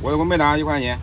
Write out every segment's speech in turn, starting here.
我有个没拿1块钱。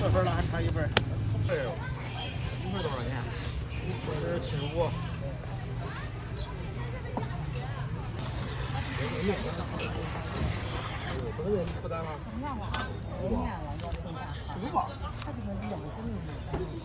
这份了还差一份，是哟。一份多少钱？一份75。这个人负担吗？有吧？他这个量肯定是。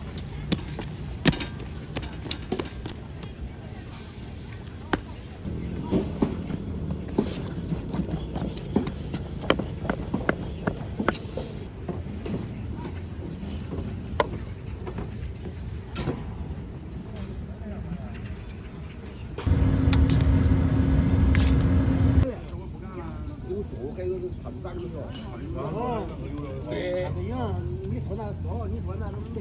对，你说那多，你说那都没。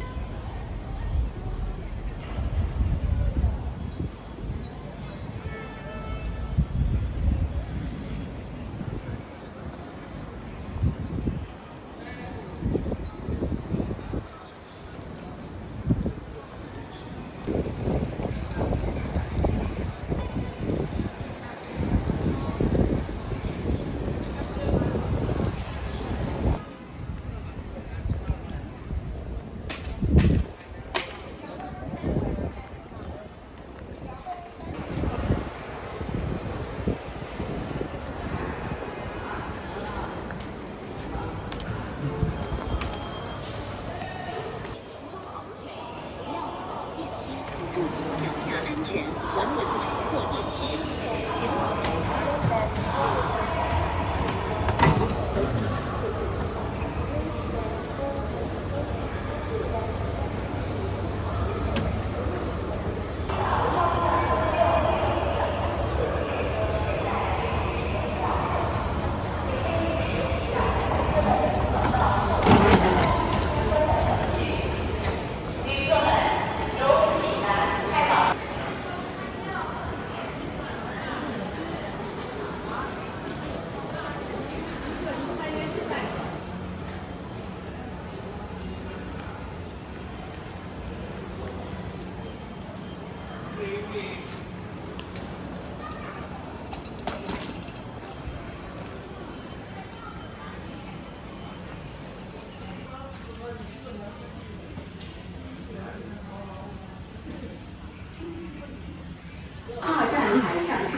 2站台上车。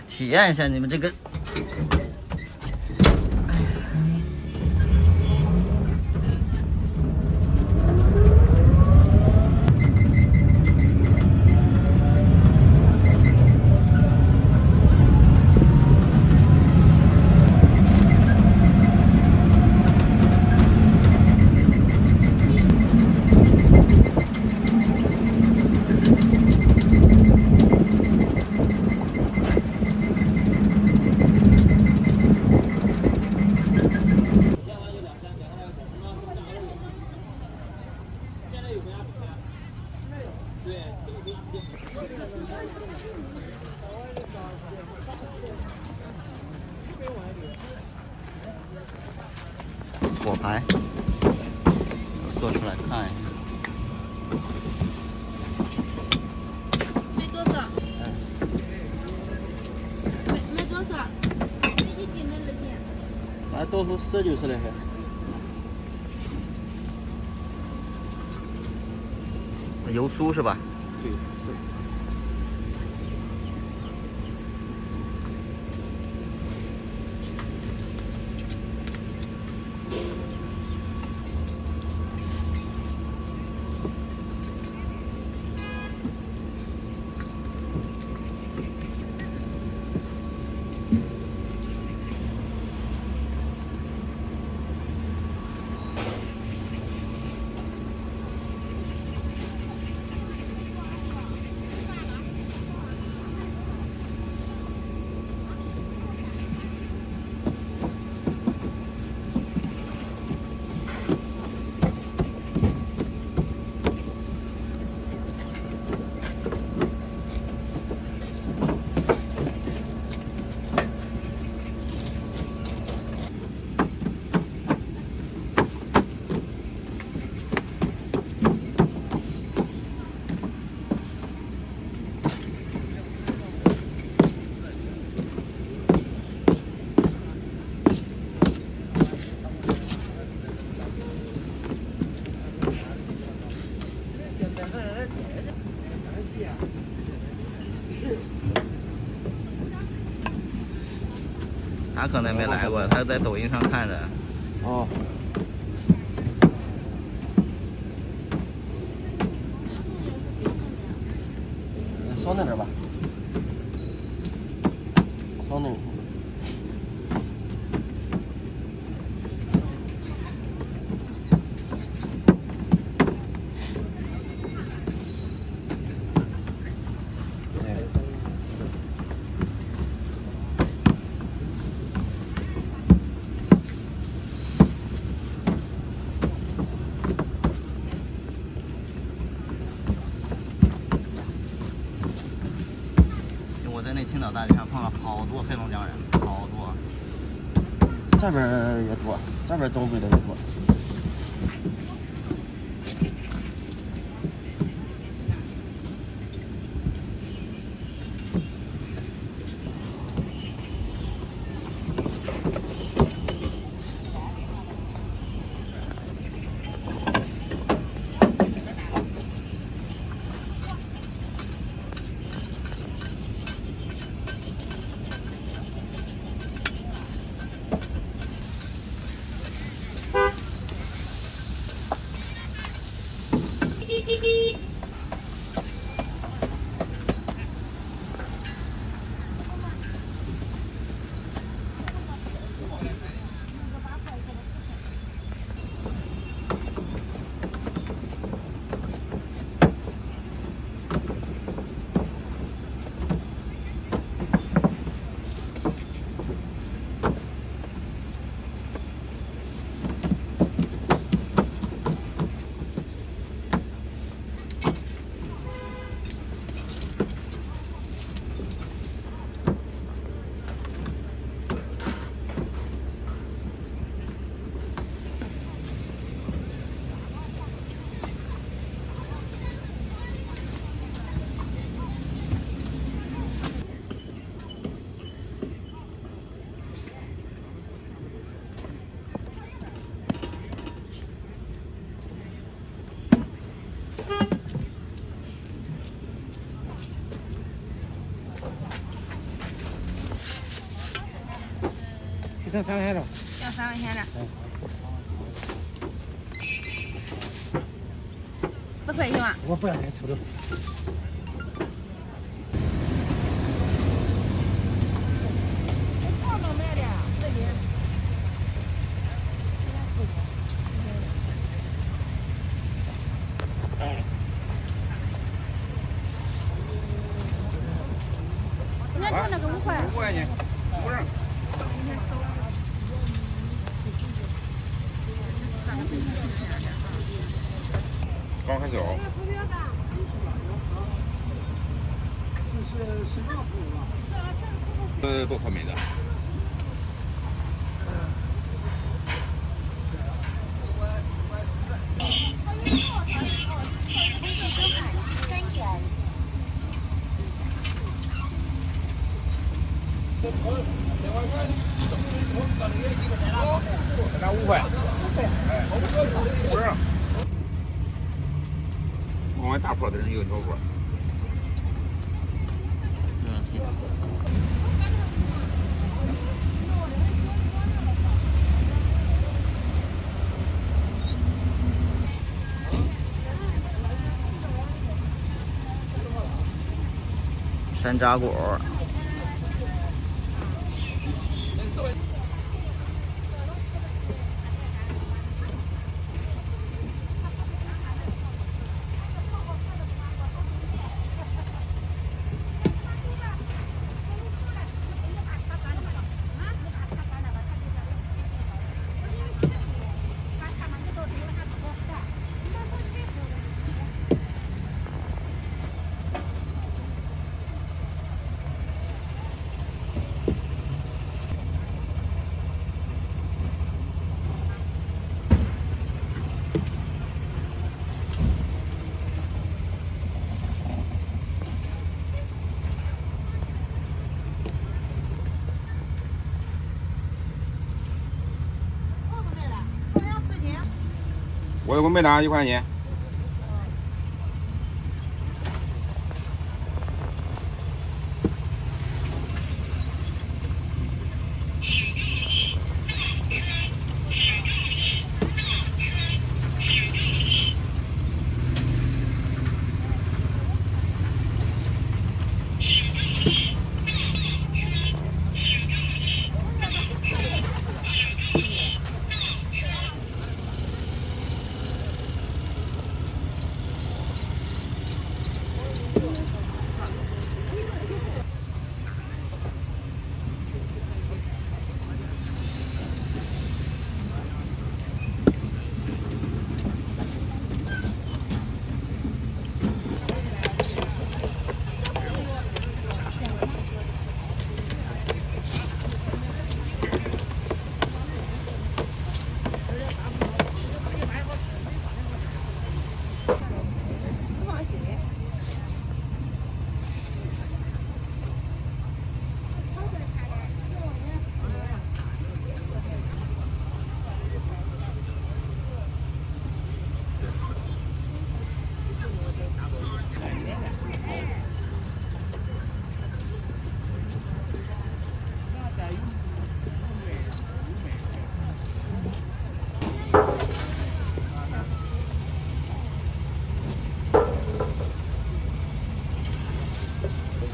体验一下你们这个。果排，做出来看一下。卖多少？卖多少？一斤卖多少钱？那豆腐10就是那个。油酥是吧？对，是。他可能没来过，他在抖音上看着。哦。少弄点吧。少弄。我在那青岛大街上碰到好多黑龙江人，好多。这边也多，这边东北的也多。要3块钱的。要3块钱的。4块行吗？我不让你抽的。人家那个5块。5块钱，5张。刚开始哦。不可美的。拿5块。不是。往外大坡的人有小坡。山楂果。我有个没拿1块钱。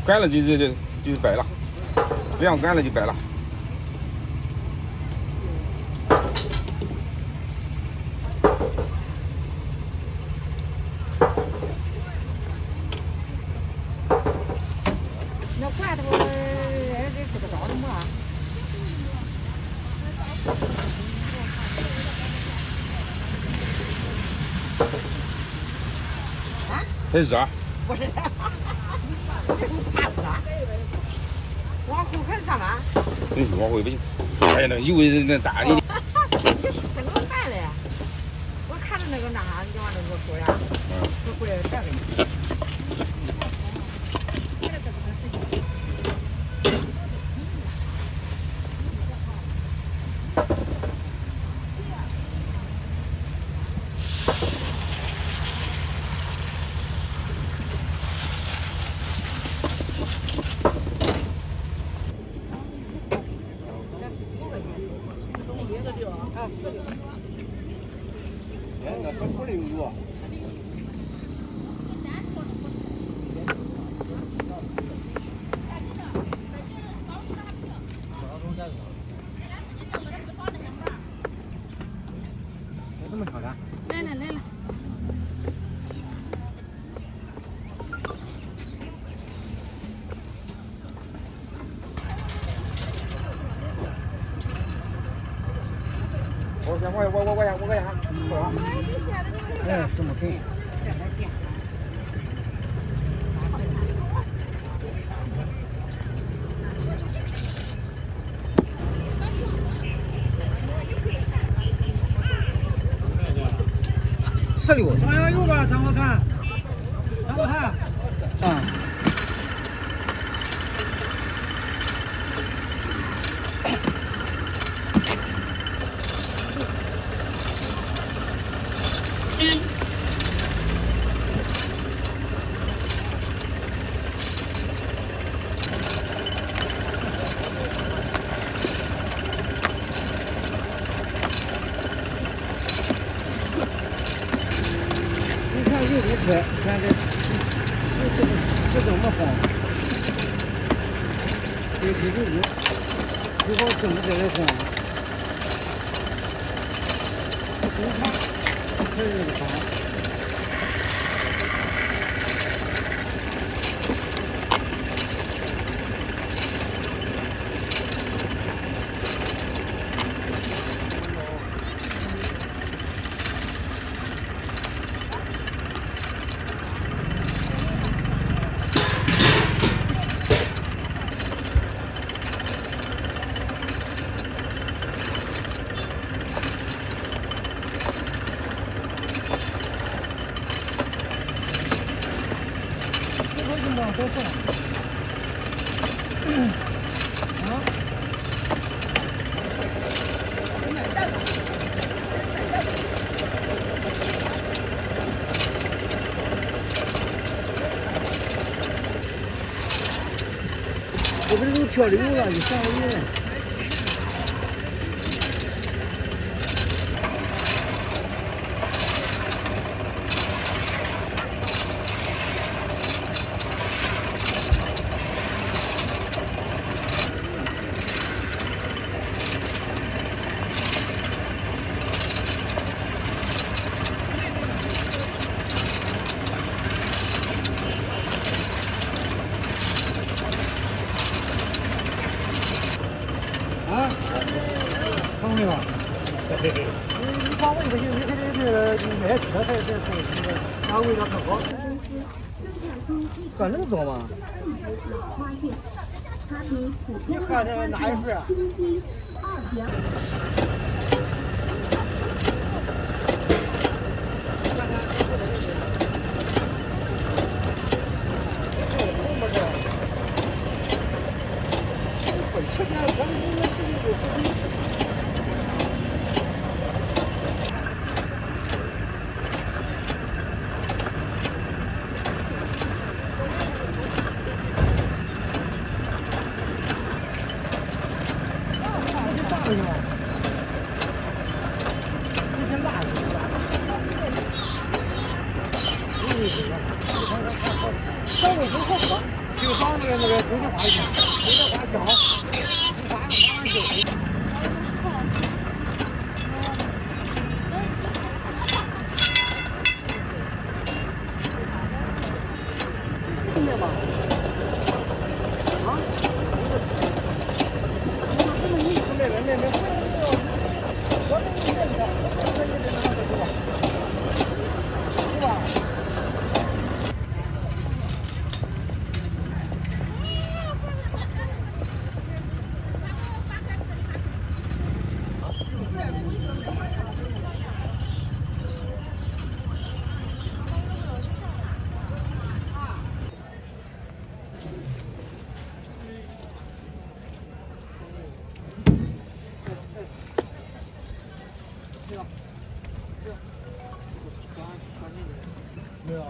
干了就白了，不想干了就白了。那罐头得不知道的嘛。太热。不是。怕热。往后还热吗？往后不行。哎呀，那油那大的。你生了饭嘞？我看着那个那啥，你往那个说呀，这过来带给你。这么挑的？来了来了。我哎，这么贵。16，上下油吧，张我看，张我看，啊。6块，看这怎么放？这最好整不在来放。中长，还是这个长。多少？这边都漂流了，就上个月。啊，方便吧？你方便不行，你这买车才价位要可高。干那么多吗？你看这哪一份啊？上午不错吧？就上那个公交花钱，公交花交，听见吧？啊？没。没有。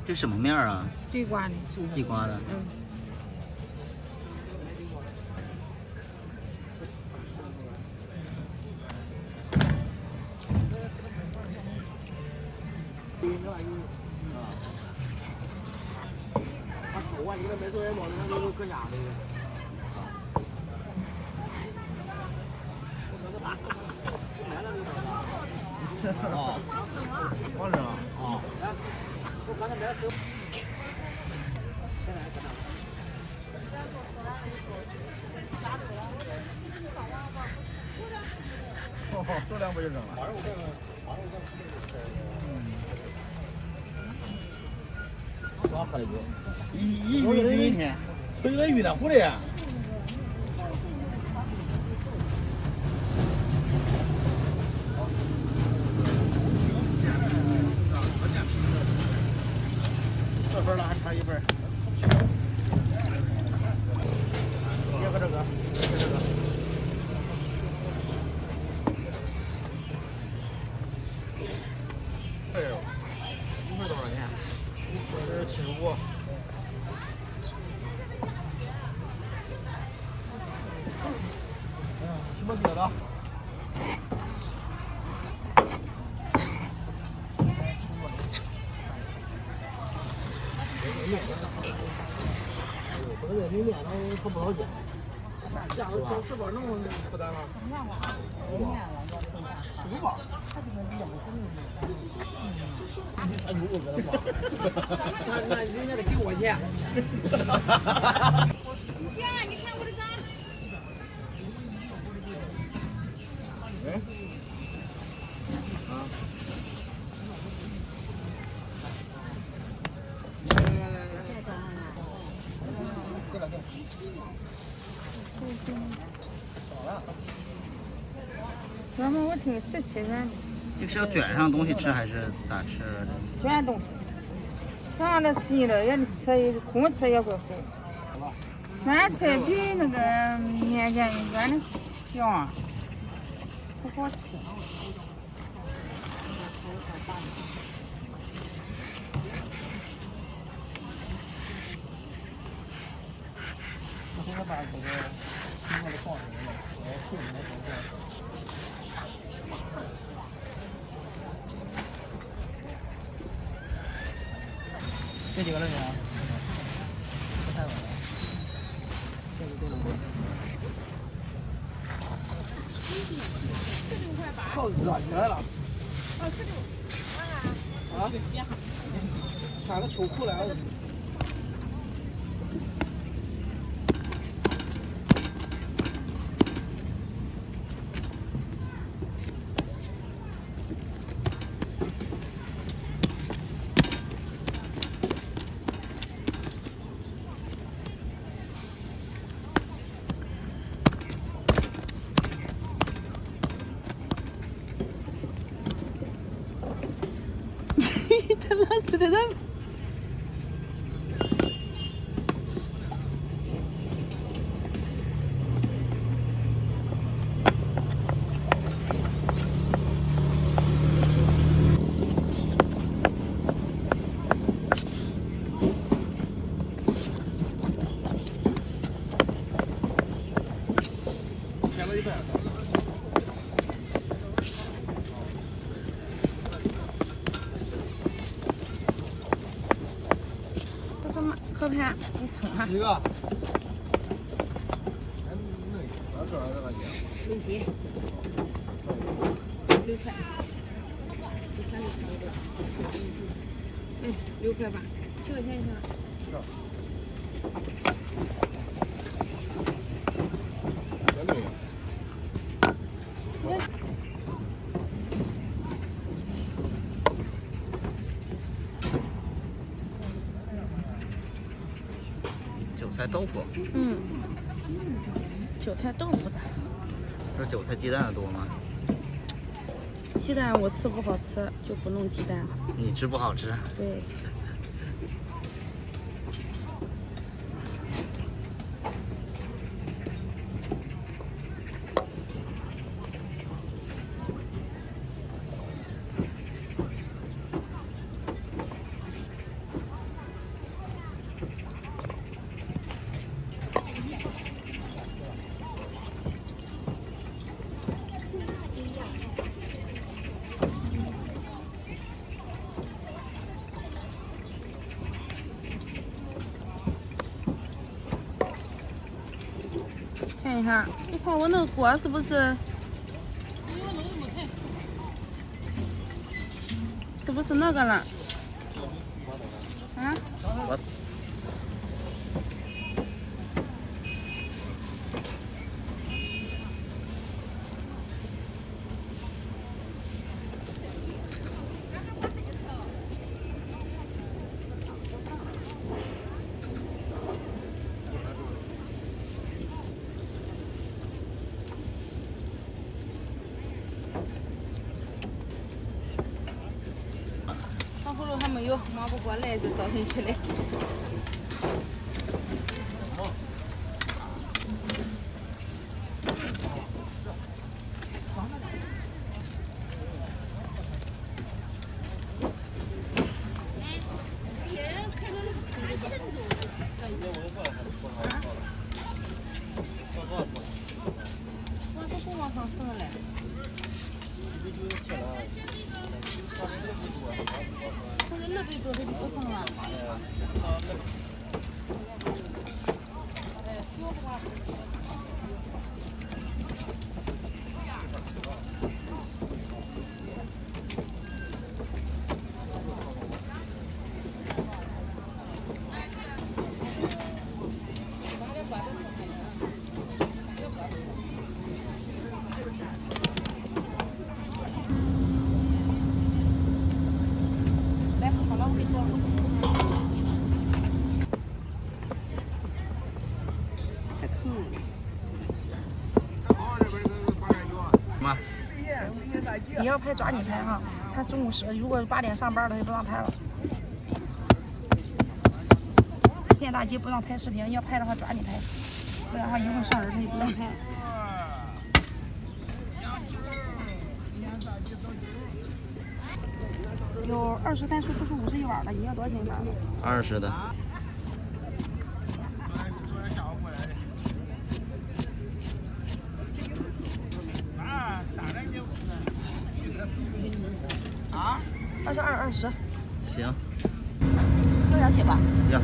这什么面啊？地瓜的。地瓜的。他抽完一个没做也没的，那就搁家里。哦，往这啊。我刚才没走。哦，这2不就扔了？多喝的酒，一鱼天，回来鱼的回来。份了，还差一份。一个这个，一个这个。哎呦，一份多少钱？这是75。什么别的？这个里面都可不好讲。价格是吧？那么负担了？有吧？如果给他花，那人家得给我钱。姐，你看我的咋？然后我挺实气的，这是要卷上东西吃还是咋吃？卷东西，放着吃了也吃，空吃也会坏。卷太比那个面线卷的香，不好吃。我现在把这个苹果的放进来了，我要顺着它放这。这几个人啊？不太稳。这个对了。靠热起来了。啊？穿个秋裤来了。他老是在那。添了一半。这什么可盘？你称哈。几个？没几。6块。6块吧，7块钱一条。韭菜豆腐，韭菜豆腐的，这韭菜鸡蛋的多吗？鸡蛋我吃不好吃，就不弄鸡蛋。你吃不好吃？对。看一下，你看我那个锅是不是？是不是那个了？啊？葫芦还没有，忙不过来就倒进去了。我这不往上升了。我说那边做的就不升了。妈，你要拍抓紧拍哈，他中午如果8点上班了，他就不让拍了。电大街不让拍视频，要拍的话抓紧拍，不然的话一会儿上人他就不让拍了。有20单数不出50一碗的，你要多少钱一碗？20的。22、20。行。要2起吧？要。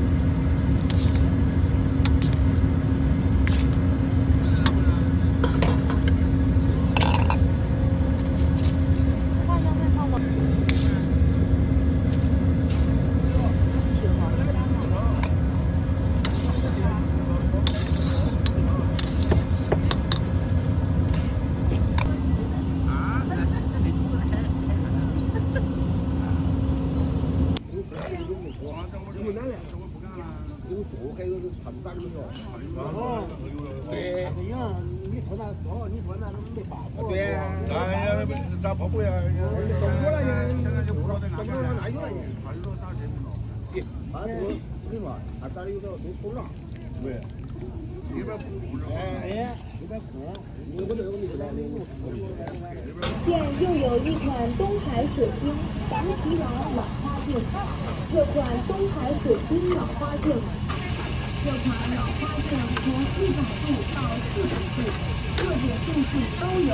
咋跑不呀？走过来呢，现在就不知道在哪里了。他这个对吧？他这里有个都空了，对，里边空着。哎，里边空，我这个没知道的。现又有一款东海水晶白皮王老花镜，这款东海水晶老花镜，这款老花镜从100度到400度，各种度数都有。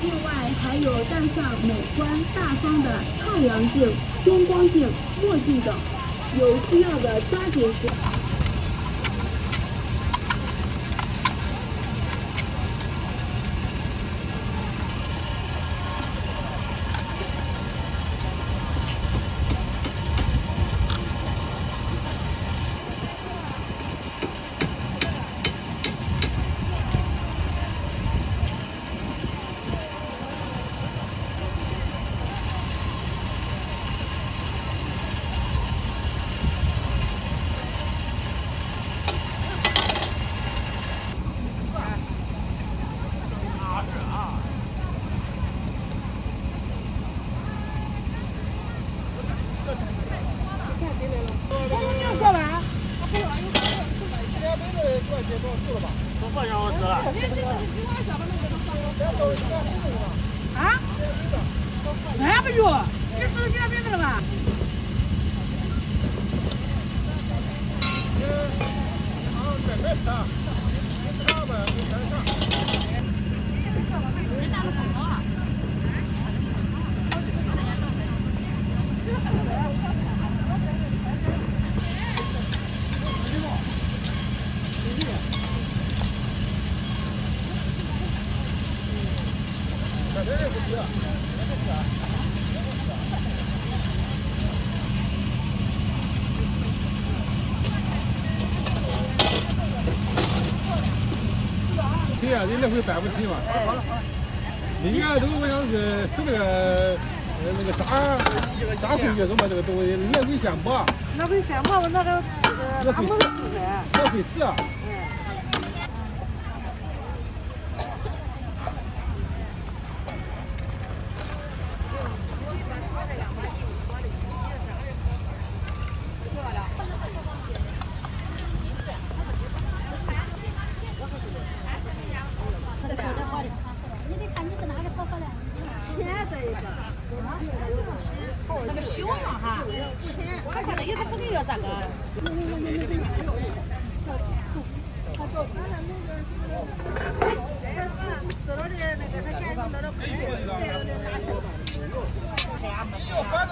另外还有戴上美观大方的太阳镜、偏光镜、墨镜等，有需要的抓紧时。啊？那不有，这是现在变成了吧？对呀，人那会摆不起嘛。人家都好像是是那个炸回去什么这个东西，那危险不？那危险嘛，那个那费事，那费事啊。哈，我看那有的肯定要咋个？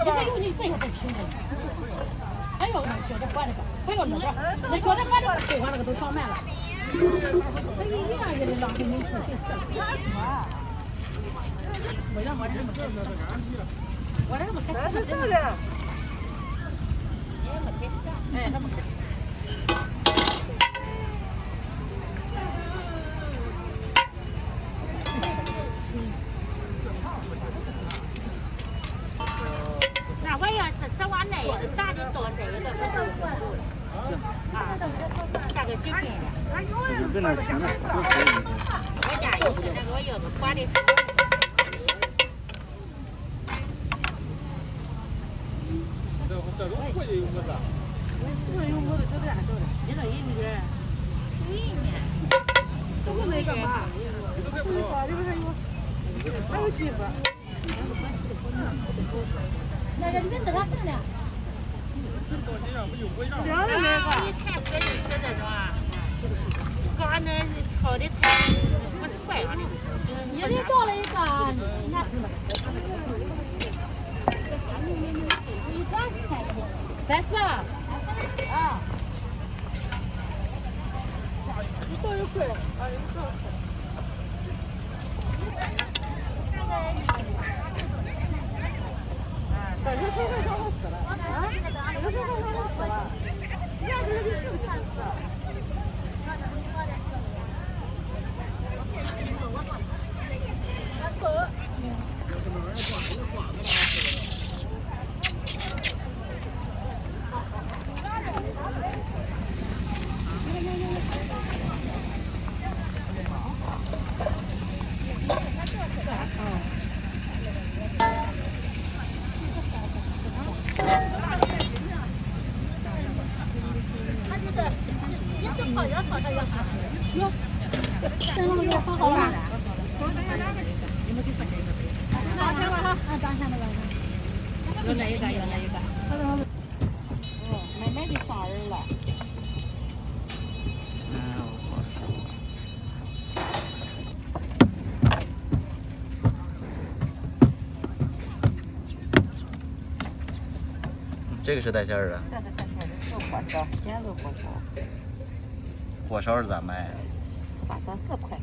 你还有你背后再拼的，还有那小的管那个，还有那个，那小的管那个后管那个都上满了，那一样也得浪费没错，真是。我要我这么开始，我这么开始，真的。哎，那么开始。那我要是10万内打的多这个不都是啊？价格就便宜了。跟那钱呢？我家有那个我要个刮的车。这种货也有么子？我有么子都这样走的，你那一年，都是那个嘛，都是发的不是有，还有媳妇。那个你们这他啥的？两的那个。以前说的是这种啊，刮那炒的菜不是怪样的，你得到了一个，那。30啊？啊。你都有贵，啊，有贵。这有时候上好死了，啊，有时候上好死了，你看这个是不是看死？有那一个，有那一个。哦，买的上饵了。这个是带馅儿的。这是带馅儿的，是火烧，咸肉火烧。火烧是咋卖？火烧4块。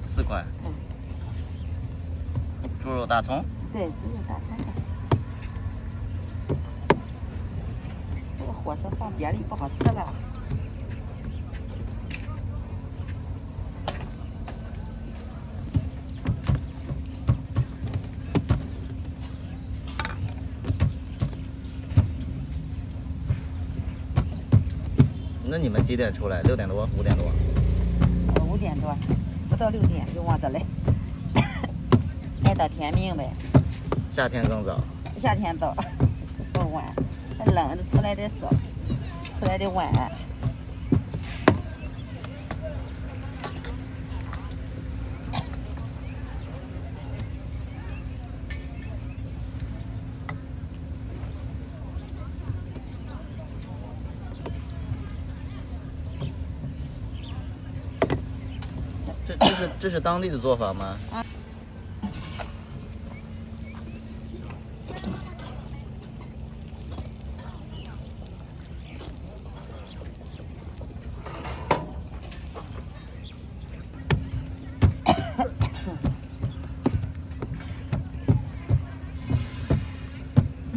4块。嗯。猪肉大葱。对，猪肉大葱的。这个火烧放别里不好吃了。那你们几点出来？6点多、5点多？5点多，不到6点就往这来，挨到天明呗。夏天更早。夏天早，这时候晚，冷的出来的少，出来的晚。这是当地的做法吗？啊。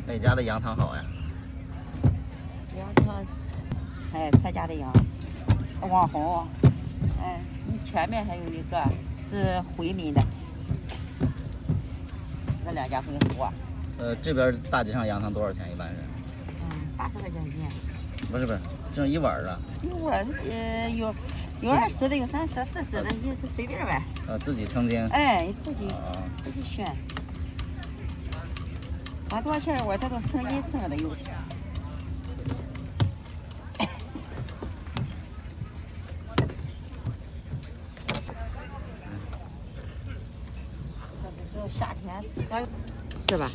哪家的羊汤好呀？羊汤，哎，他家的羊，网红，哎，你前面还有一个是回民的，这2家会合。这边大街上羊汤多少钱？一般是？80块钱一斤。不是，这种1碗的。1碗有20的，有30、40的，你是随便呗。自己称斤。哎，自己选。花多少钱一碗，它都是称斤称的有。夏天吃是吧？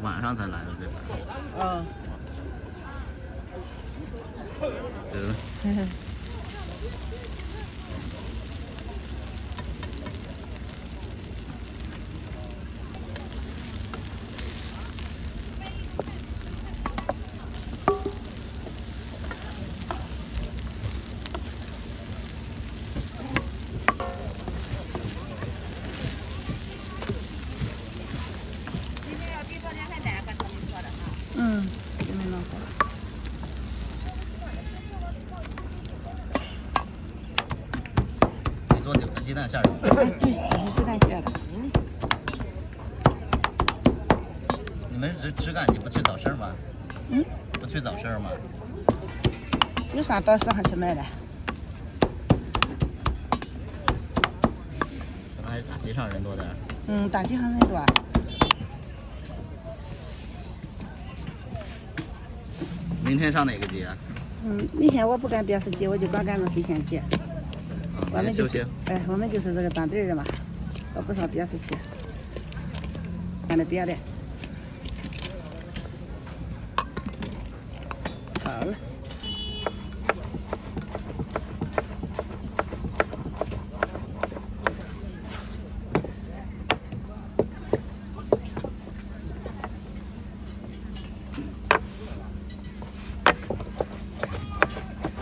晚上才来的对吧？嗯。嗯，就没弄好。你做韭菜鸡蛋馅儿的？哎，对，就是鸡蛋馅的。你们只赶集不去早市吗？嗯？不去早市吗？有啥到市上去买的？可能还是大街上人多点儿。嗯，大街上人多。明天上哪个节？明天我不赶别市集，我就光赶着水仙集。我们就是，哎，我们就是这个当地人嘛，我不上别市去，干点别的。好了。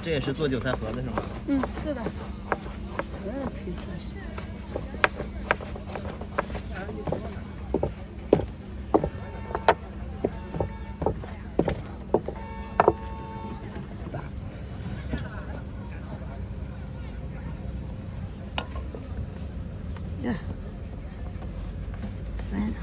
这也是做韭菜盒子是吗？嗯，是的。推车。呀，真了。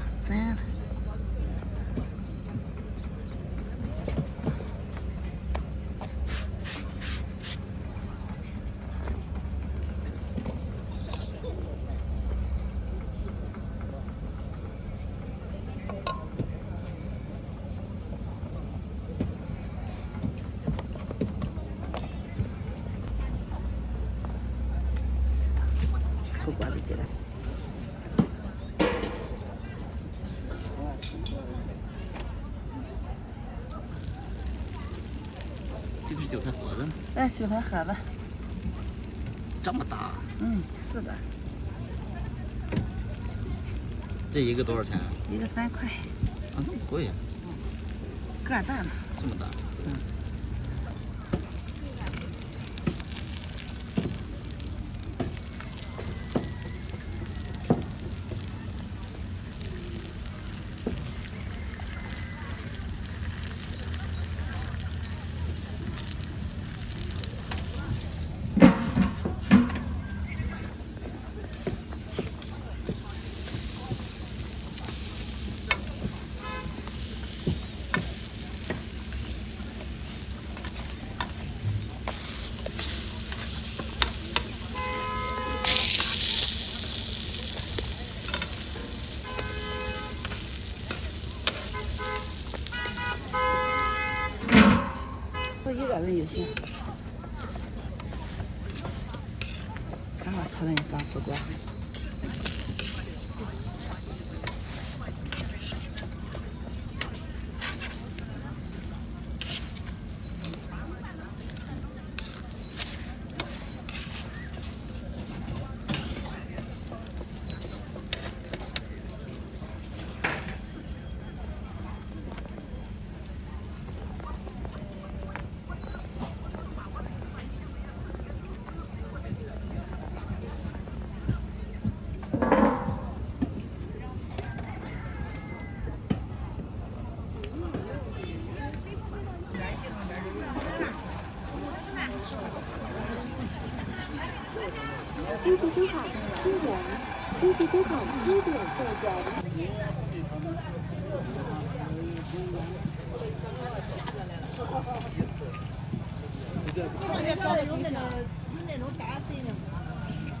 出锅子去了。这个是韭菜盒子。哎，韭菜盒子。这么大？是的。这一个多少钱？一个3块。啊，这么贵呀？个儿大嘛。这么大。一个人就行。刚好吃完刚出锅。飞机出海7点，飞机出海7点到站。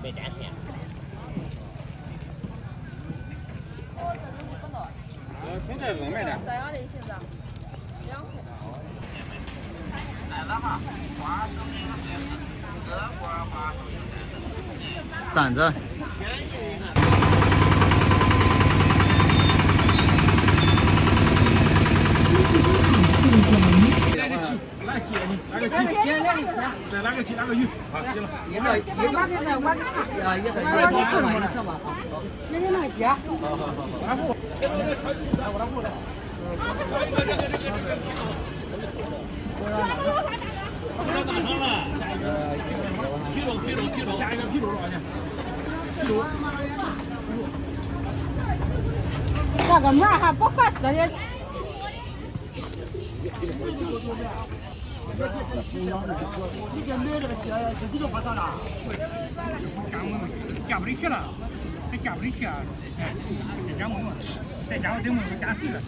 没加钱。现在怎么卖的？咋样的现在？2块。来了嘛，花生米。馓子。来个鸡，来个鸡，来个鸡，再来个鸡，来个鱼，好，行了。我给你那个鸡。来付。加一个皮肉多少钱？这个面还不合适的。你这买这个鸡，自己都不上了。加不进去了，这加不进去啊！哎，这加没用，再加我等会儿加水了。